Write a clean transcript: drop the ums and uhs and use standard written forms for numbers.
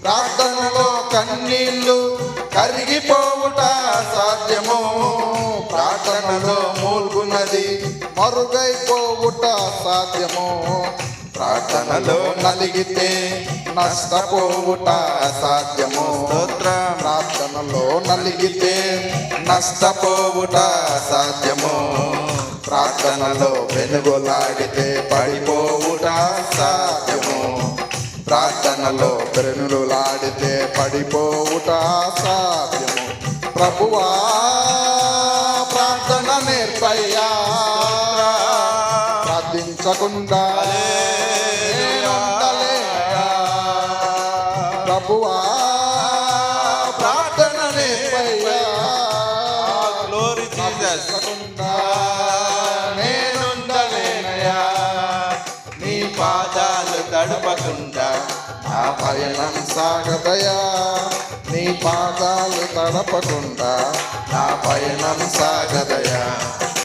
ప్రార్థనలో కన్నీళ్ళు కరిగిపోవుట సాధ్యము. ప్రార్థనలో మూల్గున్నది మరుగైపోవుట సాధ్యము. ప్రార్థనలో నలిగితే నష్టపోవుట సాధ్యము. ప్రార్థనలో నలిగితే నష్టపోవుట సాధ్యము. ప్రార్థనలో వెనుగలాడితే పడిపోవుట సాధ్యము. ప్రార్థనలో పెనుగులాడితే పడిపోవుట సాధ్యము. ప్రభువా ప్రార్థన నేర్పయ్యా, ప్రార్థించకుండా ప్రభువా ప్రార్థన నేర్పయ్యా, ప్రార్థించకుండా నేనుండలేనయ్యా. నీ పాదాలు తడపకుండా నా పయనం సాగదయా. నీ పాదాలు తడపకుండా నా పయనం సాగదయా.